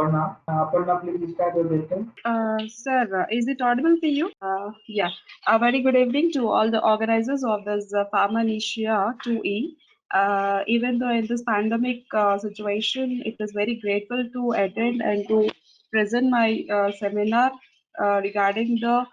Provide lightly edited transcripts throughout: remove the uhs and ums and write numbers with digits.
Aparna. Aparna, please start your question. Sir, is it audible to you? Yeah. A very good evening to all the organizers of this Pharmanecia 2E. Even though in this pandemic situation, it is very grateful to attend and to present my seminar regarding the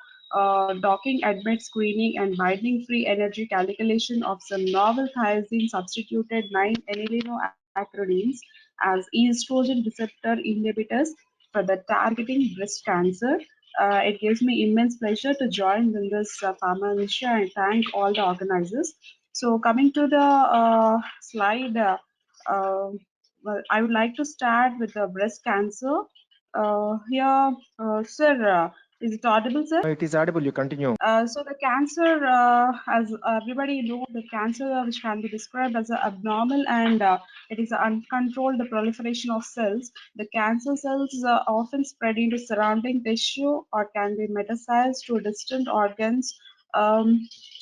docking admit screening and binding free energy calculation of some novel thiazine substituted 9 enilino acronins as estrogen receptor inhibitors for the targeting breast cancer. It gives me immense pleasure to join in this Pharmanecia and thank all the organizers. So coming to the slide, uh, well, I would like to start with the breast cancer. Here, sir, is it audible, sir? It is audible. You continue. So the cancer, as everybody knows, the cancer which can be described as a abnormal and it is uncontrolled proliferation of cells. The cancer cells often spread into surrounding tissue or can be metastasized to distant organs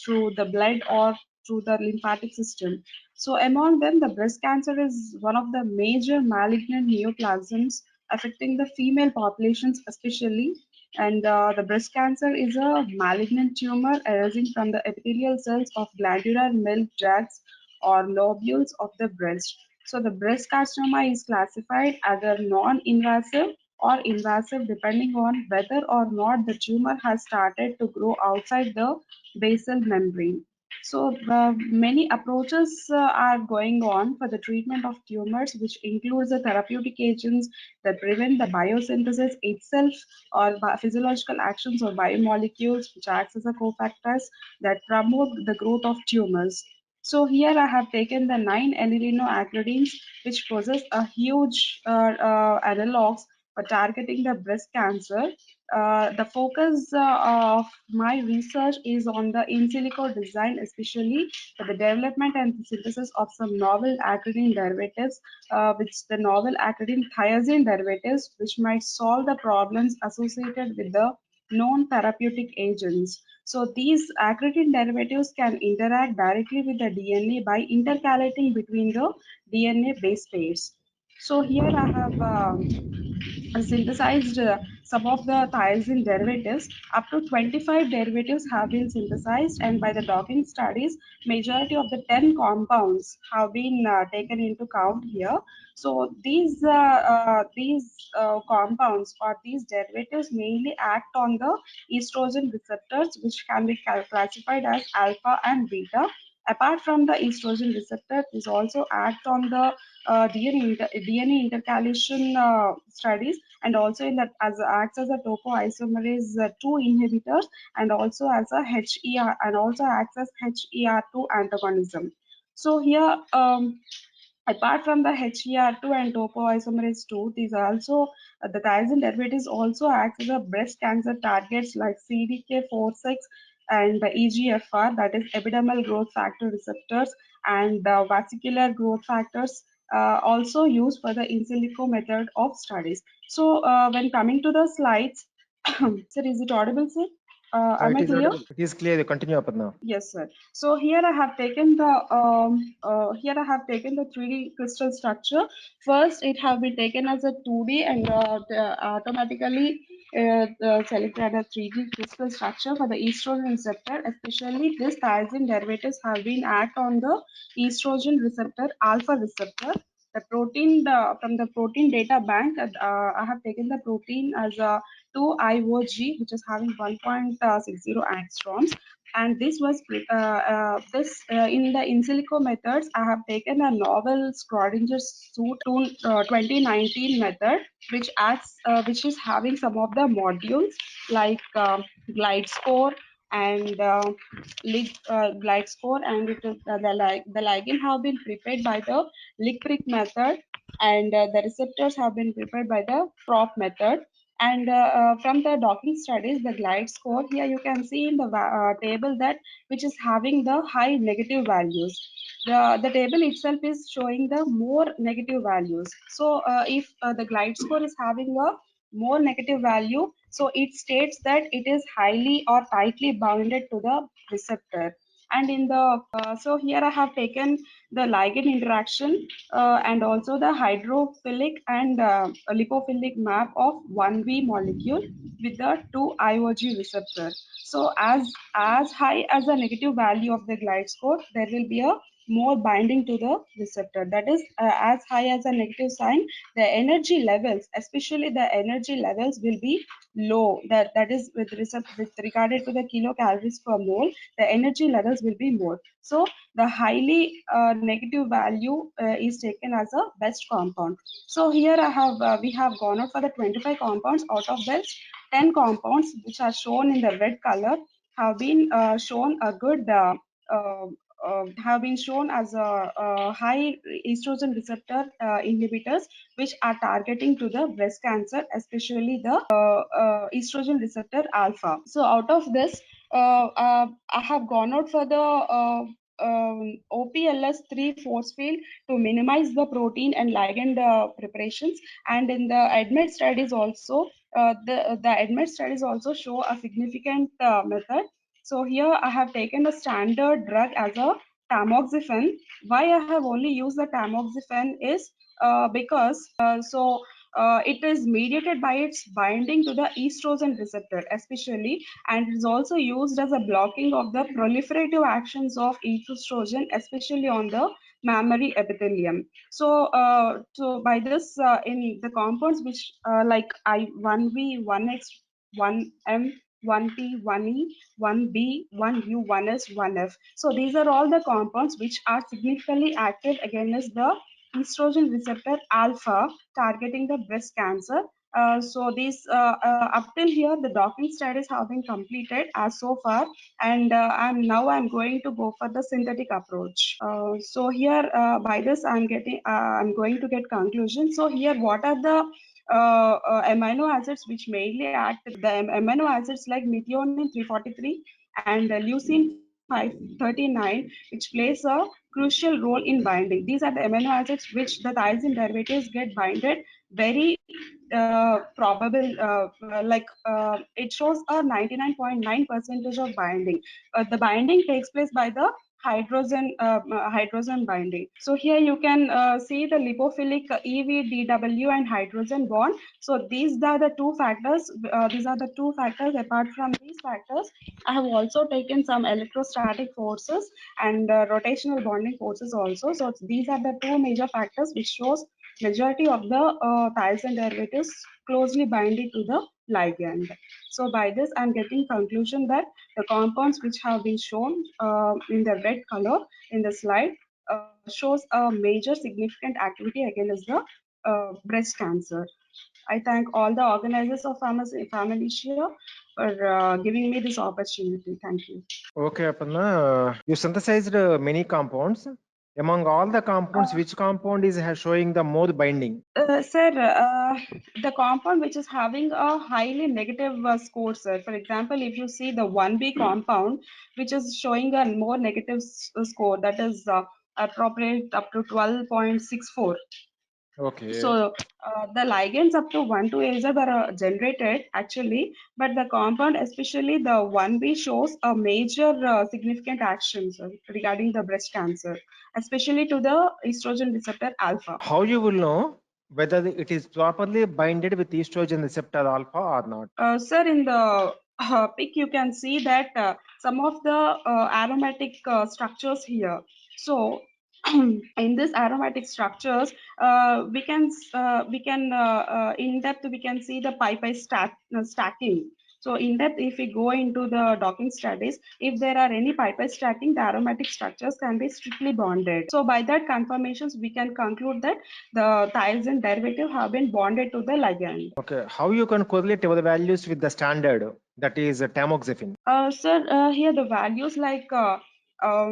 through the blood or through the lymphatic system. So among them, the breast cancer is one of the major malignant neoplasms affecting the female populations especially, and the breast cancer is a malignant tumor arising from the epithelial cells of glandular milk ducts or lobules of the breast. So the breast carcinoma is classified as a non-invasive or invasive depending on whether or not the tumor has started to grow outside the basal membrane. So many approaches are going on for the treatment of tumors, which includes the therapeutic agents that prevent the biosynthesis itself or physiological actions or biomolecules which acts as a cofactors that promote the growth of tumors. So here I have taken the 9 enilinoacridines which possess a huge analogs for targeting the breast cancer. The focus of my research is on the in silico design, especially for the development and synthesis of some novel acridine derivatives, which the novel acridine thiazine derivatives, which might solve the problems associated with the known therapeutic agents. So these acridine derivatives can interact directly with the DNA by intercalating between the DNA base pairs. So here I have synthesized some of the thiazine derivatives. Up to 25 derivatives have been synthesized, and by the docking studies, majority of the 10 compounds have been taken into count here. So these compounds or these derivatives mainly act on the estrogen receptors, which can be classified as alpha and beta. Apart from the estrogen receptor, this also act on the DNA intercalation studies, and also in that as acts as a topoisomerase 2 inhibitors, and also as a HER, and also acts as HER2 antagonism. So here, apart from the HER2 and topoisomerase 2, these are also the thiazine derivatives also act as a breast cancer targets like CDK4/6 and the EGFR, that is epidermal growth factor receptors, and vascular growth factors also used for the in silico method of studies. So when coming to the slides, sir, is it audible, sir? Am I clear? It is clear. You continue, Aparna. Yes, sir. So here I have taken the 3D crystal structure. First, it have been taken as a 2D and automatically selected a 3D crystal structure for the estrogen receptor. Especially, this thiazine derivatives have been act on the estrogen receptor, alpha receptor. The protein from the protein data bank, I have taken the protein as a 2IOG, which is having 1.60 angstroms, and this was in the in silico methods. I have taken a novel Schrodinger suit to 2019 method, which is having some of the modules like glide score and glide score, and it is the ligand have been prepared by the lick prick method, and the receptors have been prepared by the prop method. And from the docking studies, the glide score, here you can see in the table that which is having the high negative values. The table itself is showing the more negative values. So if the glide score is having a more negative value, so it states that it is highly or tightly bounded to the receptor. And in the so here I have taken the ligand interaction and also the hydrophilic and lipophilic map of 1B molecule with the 2-IOG receptor. So as high as the negative value of the glide score, there will be a more binding to the receptor. That is, as high as a negative sign, the energy levels, especially the energy levels, will be low. That is with regarded to the kilocalories per mole, the energy levels will be more. So the highly negative value is taken as a best compound. So here I have we have gone out for the 25 compounds. Out of this, 10 compounds which are shown in the red color have been shown a good have been shown as a high estrogen receptor inhibitors which are targeting to the breast cancer, especially the estrogen receptor alpha. So out of this, I have gone out for the OPLS 3 force field to minimize the protein and ligand preparations. And in the ADMET studies also, the ADMET studies also show a significant method. So here I have taken a standard drug as a tamoxifen. Why I have only used the tamoxifen is because it is mediated by its binding to the estrogen receptor especially, and it is also used as a blocking of the proliferative actions of estrogen, especially on the mammary epithelium. So by this, in the compounds which like I1V, 1X, 1M, 1P, 1E, 1B, 1U, 1S, 1F. So these are all the compounds which are significantly active against the estrogen receptor alpha targeting the breast cancer. So these up till here the docking studies have been completed as so far, and I'm going to go for the synthetic approach. So here by this I'm going to get conclusion. So here what are the amino acids which mainly act, the amino acids like methionine 343 and leucine 539, which plays a crucial role in binding. These are the amino acids which the tyrosine derivatives get binded very probable, it shows a 99.9 percentage of binding. The binding takes place by the hydrogen binding. So here you can see the lipophilic EVDW and hydrogen bond. So these are the two factors. These are the two factors. Apart from these factors, I have also taken some electrostatic forces and rotational bonding forces also. So these are the two major factors which shows majority of the tyrosine derivatives closely binding to the ligand. So by this, I'm getting conclusion that the compounds which have been shown in the red color in the slide shows a major significant activity against the breast cancer. I thank all the organizers of Pharmanecia for giving me this opportunity. Thank you. Okay, Aparna, you synthesized many compounds. Among all the compounds, which compound is showing the more binding? Sir, the compound which is having a highly negative score, sir. For example, if you see the 1B compound, which is showing a more negative score, that is appropriate up to 12.64. Okay. So the ligands up to 1 to 8 were generated actually, but the compound, especially the 1B, shows a major significant actions regarding the breast cancer, especially to the estrogen receptor alpha. How you will know whether it is properly binded with estrogen receptor alpha or not? Sir, in the pic, you can see that some of the aromatic structures here. So, in this aromatic structures, in depth we can see the pi stacking. So in depth, if we go into the docking studies, if there are any pi stacking, the aromatic structures can be strictly bonded. So by that confirmations, we can conclude that the tyrosine derivative have been bonded to the ligand. Okay, how you can correlate our values with the standard, that is tamoxifen? Sir, here the values like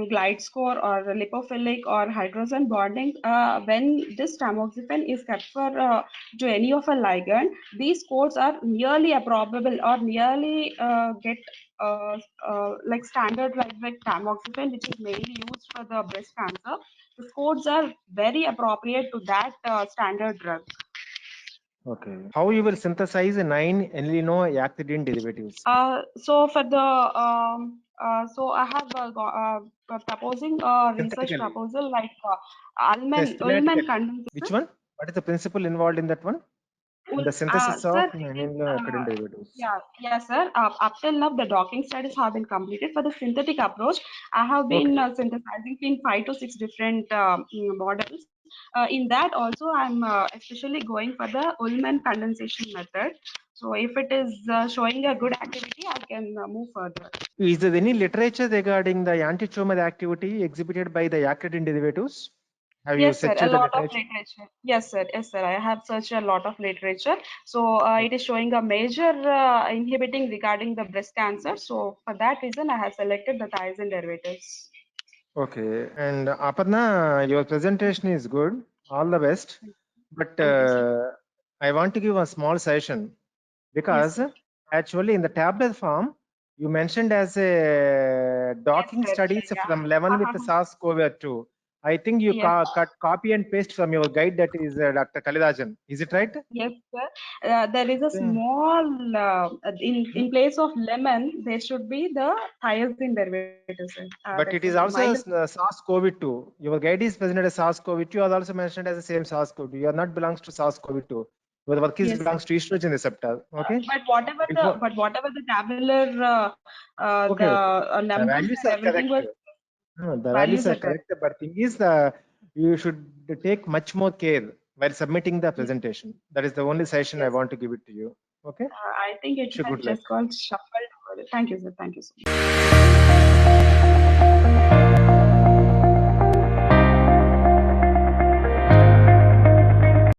glide score or lipophilic or hydrogen bonding, when this tamoxifen is kept for to any of a ligand, these scores are nearly probable or nearly get like standard like tamoxifen, which is mainly used for the breast cancer. The scores are very appropriate to that standard drug. Okay. How you will synthesize 9 amino-actidine derivatives? So for the so I have proposing a research Synthetically. proposal like Ullmann Systematically. condenser. Which one? What is the principle involved in that one? In the synthesis Sir, of it is, amino-actidine derivatives. yeah, yes, sir. Up till now, the docking studies have been completed. For the synthetic approach, I have been Okay. synthesizing in 5 to 6 different models. In that, also, I'm especially going for the Ullmann condensation method. So, if it is showing a good activity, I can move further. Is there any literature regarding the antitumor activity exhibited by the actidine derivatives? Have you Yes, sir. searched A the lot of literature? literature. Yes, sir. Yes, sir. I have searched a lot of literature. So it is Okay. showing a major inhibiting regarding the breast cancer. So for that reason, I have selected the thiazine derivatives. Okay. And Aparna, your presentation is good. All the best. But Thank you, sir. I want to give a small suggestion Yes, because sir. actually in the tablet form, you mentioned as a Yes, docking sir. studies Yeah, from 11 with the SARS-CoV-2. I think you yes, cut copy and paste from your guide, that is Dr. Kalidajan. Is it right? yes, sir. There is a Okay. small Hmm? in place of lemon, there should be the thiazine derivatives, sir. But That's it a is also minor. SARS-CoV-2. Your guide is presented as SARS-CoV-2. You are also mentioned as the same SARS-CoV-2. You are not belongs to SARS-CoV-2. Your work is Yes, sir. belongs to estrogen receptor. Okay. Before. But whatever the tabular Okay. the Okay. The numbers values and are everything correct. was No, the values values are are correct. correct. But thing is, you should take much more care while submitting the Yes, presentation. That is the only suggestion I yes. want to give it to you. Okay. I think it Wish you has good luck. just got shuffled. Thank you, sir. Thank you so much.